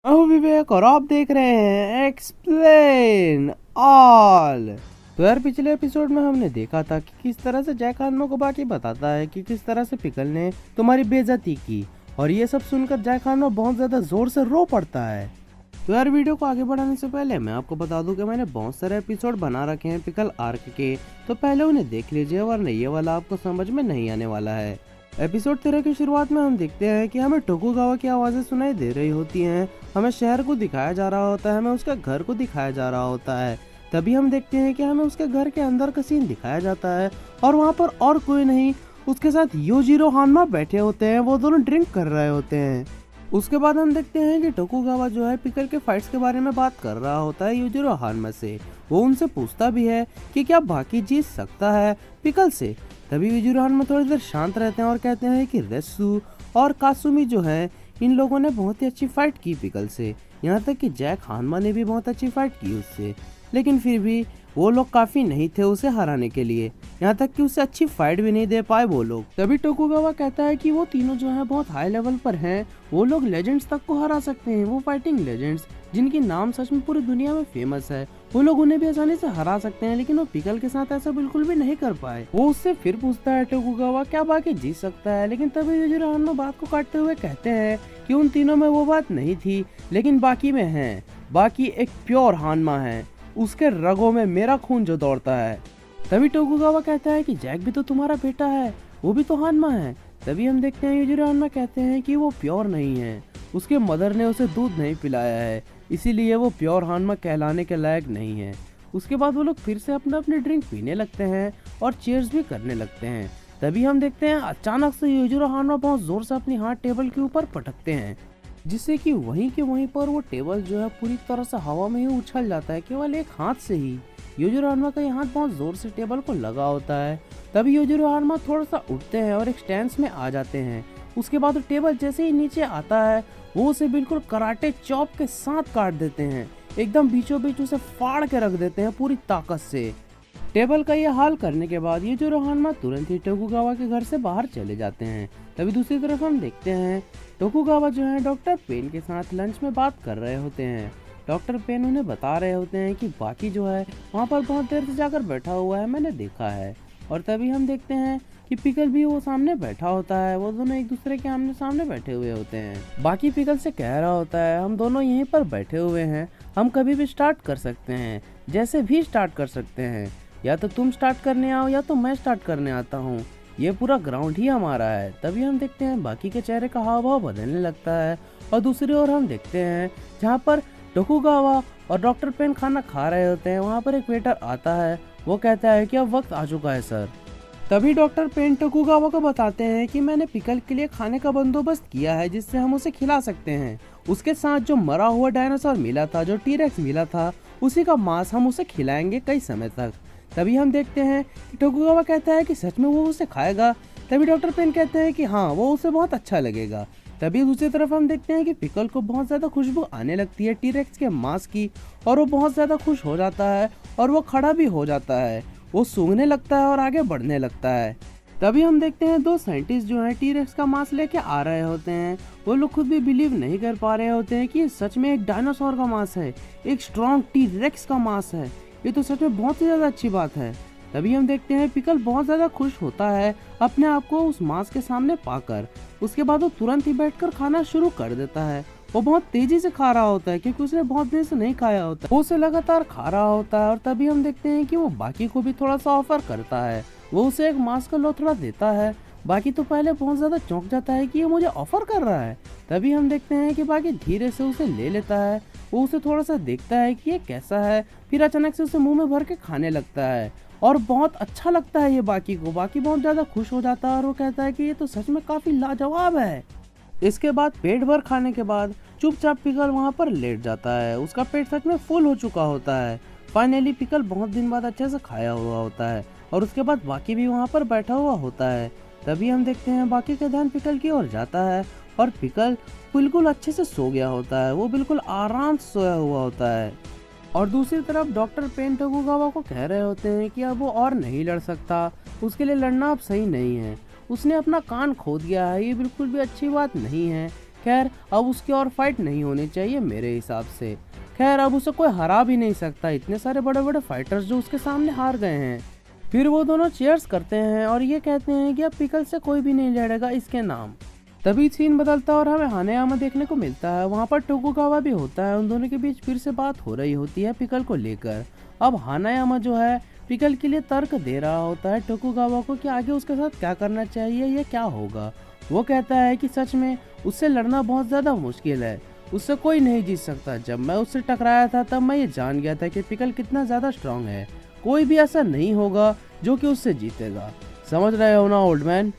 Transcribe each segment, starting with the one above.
मैं हूँ विवेक और आप देख रहे हैं एक्सप्लेन ऑल। तो यार पिछले एपिसोड में हमने देखा था कि किस तरह से जैक हानमो को बाकी बताता है कि किस तरह से पिकल ने तुम्हारी बेइज्जती की, और ये सब सुनकर जैक हानमो बहुत ज्यादा जोर से रो पड़ता है। तो यार वीडियो को आगे बढ़ाने से पहले मैं आपको बता दूं कि मैंने बहुत सारे एपिसोड बना रखे हैं पिकल आर्क के, तो पहले उन्हें देख लीजिए वरना ये वाला आपको समझ में नहीं आने वाला है। एपिसोड 13 की शुरुआत में हम देखते हैं कि हमें टोकुगावा की आवाजें सुनाई दे रही होती हैं, हमें शहर को दिखाया जा रहा होता है, हमें उसके घर को दिखाया जा रहा होता है। तभी हम देखते हैं कि हमें उसके घर के अंदर का सीन दिखाया जाता है और वहाँ पर और कोई नहीं, उसके साथ योजिरो हानमा बैठे होते हैं, वो दोनों ड्रिंक कर रहे होते हैं। उसके बाद हम देखते हैं कि टोकुगावा जो है पिकल के फाइट्स के बारे में बात कर रहा होता है योजिरो हानमा से। वो उनसे पूछता भी है कि क्या बाकी जीत सकता है पिकल से। तभी योजिरो हानमा थोड़ी देर शांत रहते हैं और कहते हैं कि रेसु और कासुमी जो है इन लोगों ने बहुत ही अच्छी फाइट की पिकल से, यहाँ तक कि जैक हानमा ने भी बहुत अच्छी फाइट की उससे, लेकिन फिर भी वो लोग काफी नहीं थे उसे हराने के लिए, यहाँ तक कि उसे अच्छी फाइट भी नहीं दे पाए वो लोग। तभी टोकुगावा कहता है कि वो तीनों जो है बहुत हाई लेवल पर हैं, वो लोग लेजेंड्स तक को हरा सकते हैं, वो फाइटिंग लेजेंड्स जिनकी नाम सच में पूरी दुनिया में फेमस है, वो लोग उन्हें भी आसानी से हरा सकते हैं, लेकिन वो पिकल के साथ ऐसा बिल्कुल भी नहीं कर पाए। वो उससे फिर पूछता है टोकुगावा क्या बाकी जीत सकता है, लेकिन तभी योजिरो हानमा बात को काटते हुए कहते हैं कि उन तीनों में वो बात नहीं थी, लेकिन बाकी में है, बाकी एक प्योर हानमा है, उसके रगों में मेरा खून जो दौड़ता है। तभी टोकुगावा कहता है कि जैक भी तो तुम्हारा बेटा है, वो भी तो हानमा है। तभी हम देखते हैं योजिरो हानमा कहते हैं कि वो प्योर नहीं है, उसके मदर ने उसे दूध नहीं पिलाया है, इसीलिए वो प्योर हानमा कहलाने के लायक नहीं है। उसके बाद वो लोग फिर से अपना अपनी ड्रिंक पीने लगते हैं और चीयर्स भी करने लगते हैं। तभी हम देखते हैं अचानक से योजिरो हानमा बहुत जोर से अपनी हाथ टेबल के ऊपर पटकते हैं, जिससे कि वहीं के वहीं पर वो टेबल जो है पूरी तरह से हवा में ही उछल जाता है, केवल एक हाथ से ही। योजिरो हानमा का हाथ बहुत जोर से टेबल को लगा होता है। तभी योजिरो हानमा थोड़ा सा उठते हैं और एक स्टैंस में आ जाते हैं। उसके बाद टेबल जैसे ही नीचे आता है वो उसे बिल्कुल कराटे चॉप के साथ काट देते हैं, एकदम बीचों बीच उसे फाड़ के रख देते हैं पूरी ताकत से। टेबल का ये हाल करने के बाद योजिरो हानमा तुरंत ही टोकुगावा के घर से बाहर चले जाते हैं। तभी दूसरी तरफ हम देखते हैं टोकुगावा जो है डॉक्टर पेन के साथ लंच में बात कर रहे होते हैं। डॉक्टर पेन उन्हें बता रहे होते हैं कि बाकी जो है वहाँ पर बहुत देर से जाकर बैठा हुआ है, मैंने देखा है। और तभी हम देखते हैं कि पिकल भी वो सामने बैठा होता है, वो दोनों एक दूसरे के आमने सामने बैठे हुए होते हैं। बाकी पिकल से कह रहा होता है हम दोनों यहीं पर बैठे हुए हैं, हम कभी भी स्टार्ट कर सकते हैं, जैसे भी स्टार्ट कर सकते हैं, या तो तुम स्टार्ट करने आओ या तो मैं स्टार्ट करने आता हूँ, ये पूरा ग्राउंड ही हमारा है। तभी हम देखते हैं बाकी के चेहरे का हाव भाव बदलने लगता है और दूसरी ओर हम देखते हैं जहाँ पर टोकुगावा और डॉक्टर पेन खाना खा रहे होते हैं, वहाँ पर एक वेटर आता है, वो कहता है कि अब वक्त आ चुका है सर। तभी डॉक्टर पेन टोकुगावा को बताते हैं कि मैंने पिकल के लिए खाने का बंदोबस्त किया है जिससे हम उसे खिला सकते हैं, उसके साथ जो मरा हुआ डायनासोर मिला था, जो टीरेक्स मिला था, उसी का मांस हम उसे खिलाएंगे कई समय तक। तभी हम देखते हैं कि टोकुगावा कहता है कि सच में वो उसे खाएगा। तभी डॉक्टर पेन कहते हैं कि हाँ वो उसे बहुत अच्छा लगेगा। तभी दूसरी तरफ हम देखते हैं कि पिकल को बहुत ज्यादा खुशबू आने लगती है टीरेक्स के मांस की, और वो बहुत ज्यादा खुश हो जाता है और वो खड़ा भी हो जाता है, वो सूंघने लगता है और आगे बढ़ने लगता है। तभी हम देखते हैं दो साइंटिस्ट जो हैं टीरेक्स का मांस लेके आ रहे होते हैं, वो लोग खुद भी बिलीव नहीं कर पा रहे होते हैं कि ये सच में एक डायनासोर का मांस है, एक स्ट्रॉन्ग टीरेक्स का मांस है, ये तो सच में बहुत ही ज्यादा अच्छी बात है। तभी हम देखते हैं पिकल बहुत ज्यादा खुश होता है अपने आप को उस मांस के सामने पाकर। उसके बाद वो तुरंत ही बैठकर खाना शुरू कर देता है। वो बहुत तेजी से खा रहा होता है क्योंकि उसने बहुत देर से नहीं खाया होता, वो उसे लगातार खा रहा होता है। और तभी हम देखते हैं कि वो बाकी को भी थोड़ा सा ऑफर करता है, वो उसे एक मांस का लोथड़ा देता है। बाकी तो पहले बहुत ज्यादा चौंक जाता है कि ये मुझे ऑफर कर रहा है। तभी हम देखते हैं कि बाकी धीरे से उसे ले लेता है, वो उसे थोड़ा सा देखता है कि ये कैसा है, फिर अचानक से उसे मुंह में भर के खाने लगता है और बहुत अच्छा लगता है ये बाकी को। बाकी बहुत ज्यादा खुश हो जाता है और वो कहता है कि ये तो सच में काफी लाजवाब है। इसके बाद पेट भर खाने के बाद चुपचाप पिकल वहाँ पर लेट जाता है, उसका पेट सच में फुल हो चुका होता है। फाइनली पिकल बहुत दिन बाद अच्छे से खाया हुआ होता है और उसके बाद बाकी भी वहाँ पर बैठा हुआ होता है। तभी हम देखते हैं बाकी का ध्यान पिकल की ओर जाता है और पिकल बिल्कुल अच्छे से सो गया होता है, वो बिल्कुल आराम से सोया हुआ होता है। और दूसरी तरफ डॉक्टर पेन टोकुगावा को कह रहे होते हैं कि अब वो और नहीं लड़ सकता, उसके लिए लड़ना अब सही नहीं है, उसने अपना कान खो दिया है, ये बिल्कुल भी अच्छी बात नहीं है, खैर अब उसकी और फाइट नहीं होनी चाहिए मेरे हिसाब से। खैर अब उसे कोई हरा भी नहीं सकता, इतने सारे बड़े बड़े फाइटर्स जो उसके सामने हार गए हैं। फिर वो दोनों चीयर्स करते हैं और ये कहते हैं कि अब पिकल से कोई भी नहीं लड़ेगा इसके नाम। तभी सीन बदलता है और हमें हानेयामा देखने को मिलता है। वहाँ पर टोकुगावा भी होता है, उन दोनों के बीच फिर से बात हो रही होती है पिकल को लेकर। अब हानेयामा जो है पिकल के लिए तर्क दे रहा होता है टोकुगावा को कि आगे उसके साथ क्या करना चाहिए या क्या होगा। वो कहता है कि सच में उससे लड़ना बहुत ज्यादा मुश्किल है, उससे कोई नहीं जीत सकता। जब मैं उससे टकराया था तब मैं ये जान गया था कि पिकल कितना ज्यादा स्ट्रांग है, कोई भी ऐसा नहीं होगा जो कि उससे जीतेगा। समझ रहे हो ना ओल्ड मैन?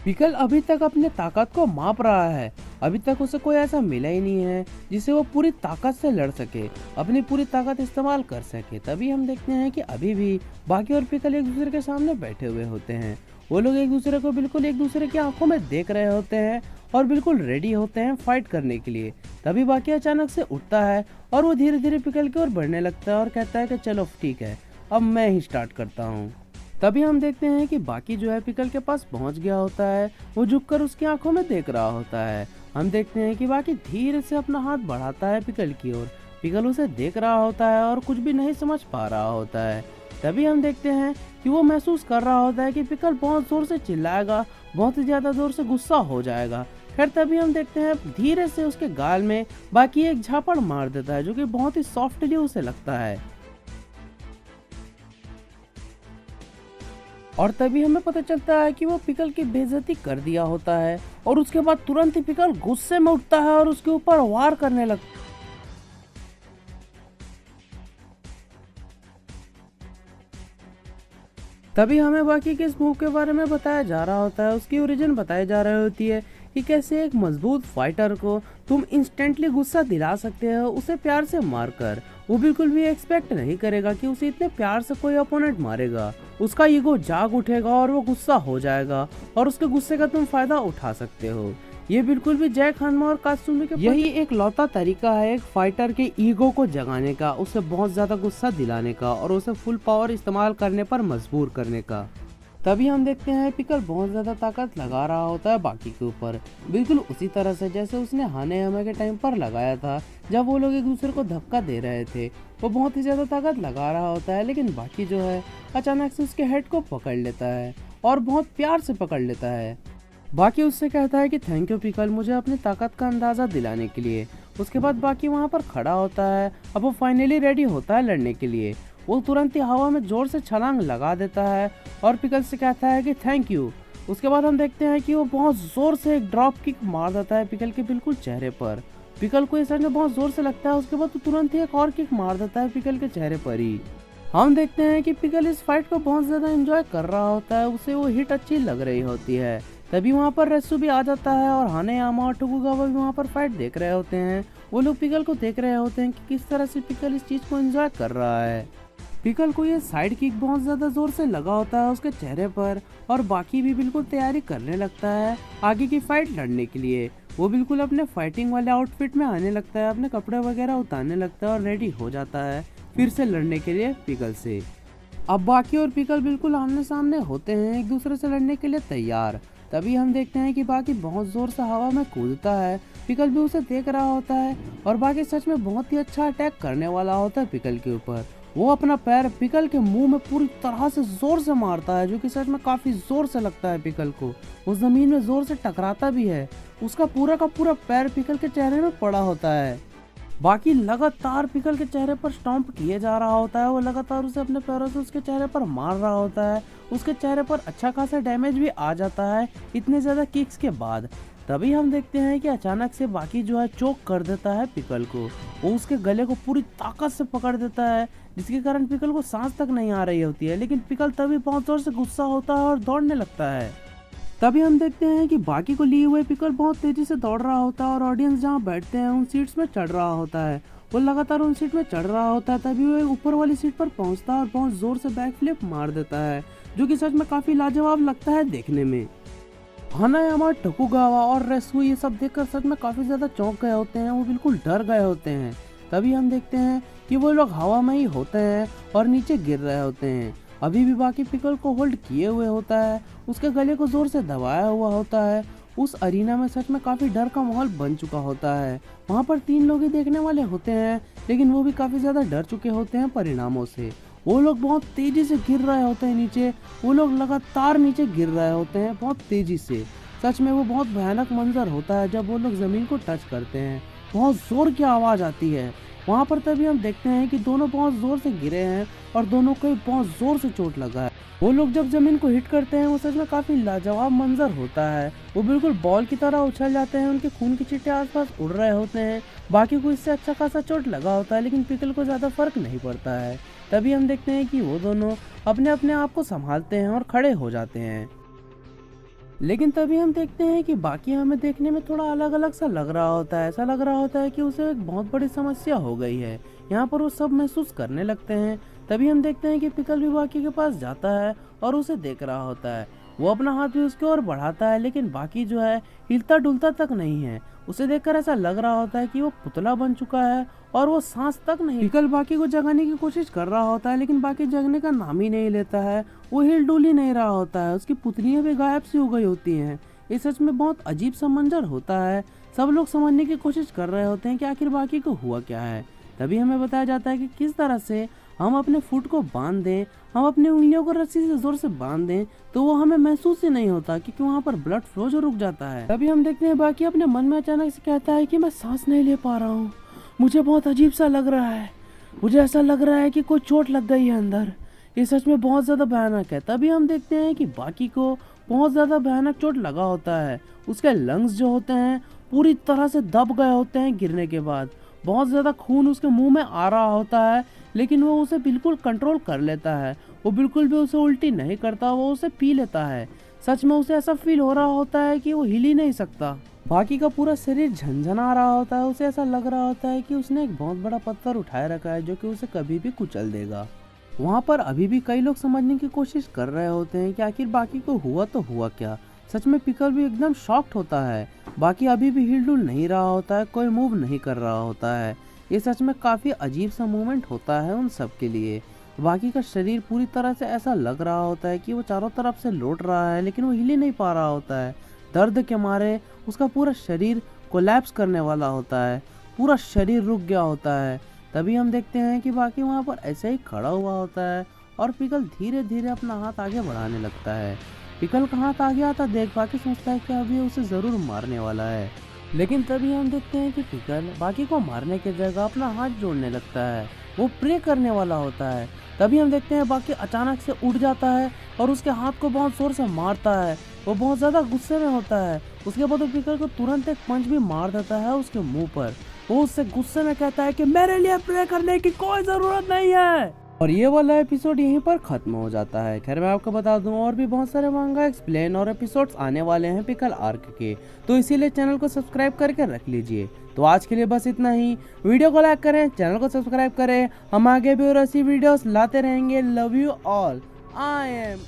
पिकल अभी तक अपने ताकत को माप रहा है, अभी तक उसे कोई ऐसा मिला ही नहीं है जिसे वो पूरी ताकत से लड़ सके, अपनी पूरी ताकत इस्तेमाल कर सके। तभी हम देखते हैं कि अभी भी बाकी और पिकल एक दूसरे के सामने बैठे हुए होते हैं। वो लोग एक दूसरे को बिल्कुल एक दूसरे की आंखों में देख रहे होते हैं और बिल्कुल रेडी होते हैं फाइट करने के लिए। तभी बाकी अचानक से उठता है और वो धीरे धीरे पिकल की ओर बढ़ने लगता है और कहता है कि चलो ठीक है, अब मैं ही स्टार्ट करता हूँ। तभी हम देखते हैं कि बाकी जो है पिकल के पास पहुंच गया होता है, वो झुककर उसकी आंखों में देख रहा होता है। हम देखते हैं कि बाकी धीरे से अपना हाथ बढ़ाता है पिकल की ओर। पिकल उसे देख रहा होता है और कुछ भी नहीं समझ पा रहा होता है। तभी हम देखते हैं कि वो महसूस कर रहा होता है कि पिकल बहुत जोर से चिल्लाएगा, बहुत ही ज्यादा जोर से गुस्सा हो जाएगा। खैर तभी हम देखते हैं धीरे से उसके गाल में बाकी एक झापड़ मार देता है जो कि बहुत ही सॉफ्टली उसे लगता है। और तभी हमें पता चलता है कि वो पिकल की बेइज्जती कर दिया होता है और उसके बाद तुरंत ही पिकल गुस्से में उठता है और उसके ऊपर वार करने लगता है। तभी हमें बाकी के इस मूव के बारे में बताया जा रहा होता है, उसकी ओरिजिन बताई जा रही होती है कि कैसे एक मजबूत फाइटर को तुम इंस्टेंटली गुस्सा दिला सकते हो उसे प्यार से मारकर। वो बिल्कुल भी एक्सपेक्ट नहीं करेगा कि उसे इतने प्यार से कोई अपोनेंट मारेगा। उसका ईगो जाग उठेगा और वो गुस्सा हो जाएगा और उसके गुस्से का तुम फायदा उठा सकते हो। ये बिल्कुल भी जैक हन्मा और कात्सुमी के यही एक लौता तरीका है एक फाइटर के ईगो को जगाने का, उसे बहुत ज्यादा गुस्सा दिलाने का और उसे फुल पावर इस्तेमाल करने पर मजबूर करने का। तभी हम देखते हैं पिकल बहुत ज्यादा ताकत लगा रहा होता है बाकी के ऊपर, बिल्कुल उसी तरह से जैसे उसने हानेयामा के टाइम पर लगाया था जब वो लोग एक दूसरे को धक्का दे रहे थे। वो बहुत ही ज्यादा ताकत लगा रहा होता है, लेकिन बाकी जो है अचानक से उसके हेड को पकड़ लेता है और बहुत प्यार से पकड़ लेता है। बाकी उससे कहता है कि थैंक यू पिकल, मुझे अपनी ताकत का अंदाजा दिलाने के लिए। उसके बाद बाकी वहाँ पर खड़ा होता है, अब वो फाइनली रेडी होता है लड़ने के लिए। वो तुरंत ही हवा में जोर से छलांग लगा देता है और पिकल से कहता है कि थैंक यू। उसके बाद हम देखते हैं कि वो बहुत जोर से एक ड्रॉप किक मार देता है पिकल के बिल्कुल चेहरे पर। पिकल को ये सच में बहुत जोर से लगता है। उसके बाद तो तुरंत ही एक और किक मार देता है पिकल के चेहरे पर ही। हम देखते हैं कि पिकल इस फाइट को बहुत ज्यादा एंजॉय कर रहा होता है, उसे वो हिट अच्छी लग रही होती है। तभी वहाँ पर रेत्सु भी आ जाता है और हानेयामा और टोकुगावा भी वहाँ पर फाइट देख रहे होते हैं। वो लोग पिकल को देख रहे होते हैं कि किस तरह से पिकल इस चीज को एंजॉय कर रहा है। पिकल को ये साइड किक बहुत ज्यादा जोर से लगा होता है उसके चेहरे पर और बाकी भी बिल्कुल तैयारी करने लगता है आगे की फाइट लड़ने के लिए। वो बिल्कुल अपने फाइटिंग वाले आउटफिट में आने लगता है, अपने कपड़े वगैरह उतारने लगता है और रेडी हो जाता है फिर से लड़ने के लिए पिकल से। अब बाकी और पिकल बिल्कुल आमने सामने होते हैं एक दूसरे से लड़ने के लिए तैयार। तभी हम देखते हैं कि बाकी बहुत जोर से हवा में कूदता है, पिकल भी उसे देख रहा होता है और बाकी सच में बहुत ही अच्छा अटैक करने वाला होता है पिकल के ऊपर। वो अपना पैर पिकल के मुंह में पूरी तरह से जोर से मारता है जो कि सच में काफी जोर से लगता है पिकल को। वो जमीन में जोर से टकराता भी है, उसका पूरा का पूरा पैर पिकल के चेहरे में पड़ा होता है। बाकी लगातार पिकल के चेहरे पर स्टॉम्प किए जा रहा होता है, वो लगातार उसे अपने पैरों से उसके चेहरे पर मार रहा होता है। उसके चेहरे पर अच्छा खासा डैमेज भी आ जाता है इतने ज्यादा किक्स के बाद। तभी हम देखते हैं कि अचानक से बाकी जो है चोक कर देता है पिकल को। वो उसके गले को पूरी ताकत से पकड़ देता है जिसके कारण पिकल को सांस तक नहीं आ रही होती है, लेकिन पिकल तभी बहुत जोर से गुस्सा होता है और दौड़ने लगता है। तभी हम देखते हैं कि बाकी को लिए हुए पिकल बहुत तेजी से दौड़ रहा होता है और ऑडियंस जहाँ बैठते हैं उन सीट्स में चढ़ रहा होता है। वो लगातार उन सीट में चढ़ रहा होता है, तभी वो ऊपर वाली सीट पर पहुंचता है और बहुत जोर से बैक फ्लिप मार देता है जो कि सच में काफी लाजवाब लगता है देखने में। हानेयामा, टोकुगावा और रेत्सु ये सब देखकर सच में काफी ज्यादा चौंक गए होते हैं, वो बिल्कुल डर गए होते हैं। तभी हम देखते हैं कि वो लोग हवा में ही होते हैं और नीचे गिर रहे होते हैं। अभी भी बाकी पिकल को होल्ड किए हुए होता है, उसके गले को जोर से दबाया हुआ होता है उस अरीना में सच में काफी डर का माहौल बन चुका होता है। वहाँ पर 3 लोग ही देखने वाले होते हैं, लेकिन वो भी काफी ज्यादा डर चुके होते हैं परिणामों से। वो लोग बहुत तेजी से गिर रहे होते हैं नीचे, वो लोग लगातार नीचे गिर रहे होते हैं बहुत तेजी से। सच में वो बहुत भयानक मंजर होता है जब वो लोग जमीन को टच करते हैं, बहुत जोर की आवाज आती है। वहाँ पर तभी हम देखते हैं कि दोनों बहुत जोर से गिरे हैं और दोनों को बहुत जोर से चोट लगा है। वो लोग जब जमीन को हिट करते हैं वो सच में काफी लाजवाब मंजर होता है। वो बिल्कुल बॉल की तरह उछल जाते हैं, उनके खून की छींटे आसपास उड़ रहे होते हैं। बाकी को इससे अच्छा खासा चोट लगा होता है, लेकिन पिकल को ज्यादा फर्क नहीं पड़ता है। तभी हम देखते हैं कि वो दोनों अपने अपने आप को संभालते हैं और खड़े हो जाते हैं। लेकिन तभी हम देखते हैं कि बाकी हमें देखने में थोड़ा अलग अलग सा लग रहा होता है। ऐसा लग रहा होता है कि उसे एक बहुत बड़ी समस्या हो गई है। यहाँ पर वो सब महसूस करने लगते हैं। तभी हम देखते हैं कि पिकल भी बाकी के पास जाता है और उसे देख रहा होता है। वो अपना हाथ भी उसके ओर बढ़ाता है, लेकिन बाकी जो है हिलता डुलता तक नहीं है। उसे देखकर ऐसा लग रहा होता है कि वो पुतला बन चुका है और वो सांस तक नहीं। पिकल बाकी को जगाने की कोशिश कर रहा होता है, लेकिन बाकी जगने का नाम ही नहीं लेता है। वो हिल डुल ही नहीं रहा होता है, उसकी पुतलियां भी गायब सी हो गई होती हैं। ये सच में बहुत अजीब सा मंजर होता है। सब लोग समझने की कोशिश कर रहे होते हैं कि आखिर बाकी को हुआ क्या है। तभी हमें बताया जाता है कि किस तरह से हम अपने फुट को बांध दें, हम अपनी उंगलियों को रस्सी से जोर से बांध दें तो वो हमें महसूस ही नहीं होता, क्योंकि वहाँ पर ब्लड फ्लो जो रुक जाता है। तभी हम देखते हैं बाकी अपने मन में अचानक से कहता है कि मैं सांस नहीं ले पा रहा हूँ, मुझे बहुत अजीब सा लग रहा है, मुझे ऐसा लग रहा है कि कोई चोट लग गई है अंदर। ये सच में बहुत ज्यादा भयानक है। तभी हम देखते हैं कि बाकी को बहुत ज्यादा भयानक चोट लगा होता है। उसके लंग्स जो होते हैं पूरी तरह से दब गए होते हैं गिरने के बाद। बहुत ज्यादा खून उसके मुंह में आ रहा होता है, लेकिन वो उसे बिल्कुल कंट्रोल कर लेता है। वो बिल्कुल भी उसे उल्टी नहीं करता, वो उसे पी लेता है। सच में उसे ऐसा फील हो रहा होता है कि वो हिल ही नहीं सकता। बाकी का पूरा शरीर झंझना रहा होता है। उसे ऐसा लग रहा होता है कि उसने एक बहुत बड़ा पत्थर उठाए रखा है जो कि उसे कभी भी कुचल देगा। वहाँ पर अभी भी कई लोग समझने की कोशिश कर रहे होते हैं कि आखिर बाकी को हुआ तो हुआ क्या। सच में पिकल भी एकदम शॉक्ड होता है। बाकी अभी भी हिल डुल नहीं रहा होता है, कोई मूव नहीं कर रहा होता है। ये सच में काफी अजीब सा मूवमेंट होता है उन सब के लिए। बाकी का शरीर पूरी तरह से ऐसा लग रहा होता है कि वो चारों तरफ से लौट रहा है, लेकिन वो हिल ही नहीं पा रहा होता है। दर्द के मारे उसका पूरा शरीर कोलैप्स करने वाला होता है, पूरा शरीर रुक गया होता है। तभी हम देखते हैं कि बाकी वहाँ पर ऐसे ही खड़ा हुआ होता है और पिकल धीरे धीरे अपना हाथ आगे बढ़ाने लगता है। पिकल का हाथ आगे आता देख बाकी सोचता है कि अभी उसे जरूर मारने वाला है, लेकिन तभी हम देखते हैं कि पिकल बाकी को मारने की जगह अपना हाथ जोड़ने लगता है। वो प्रे करने वाला होता है। तभी हम देखते हैं बाकी अचानक से उठ जाता है और उसके हाथ को बहुत जोर से मारता है। वो बहुत ज्यादा गुस्से में होता है। उसके बाद वो पिकल को तुरंत एक पंच भी मार देता है उसके मुंह पर। वो उससे गुस्से में कहता है कि मेरे लिए प्रे करने की कोई जरूरत नहीं है। और ये वाला एपिसोड यहीं पर खत्म हो जाता है। खैर मैं आपको बता दूं और भी बहुत सारे मांगा एक्सप्लेन और एपिसोड्स आने वाले हैं पिकल आर्क के, तो इसीलिए चैनल को सब्सक्राइब करके रख लीजिए। तो आज के लिए बस इतना ही। वीडियो को लाइक करें, चैनल को सब्सक्राइब करें। हम आगे भी और ऐसी वीडियोस लाते रहेंगे। Love you all. I am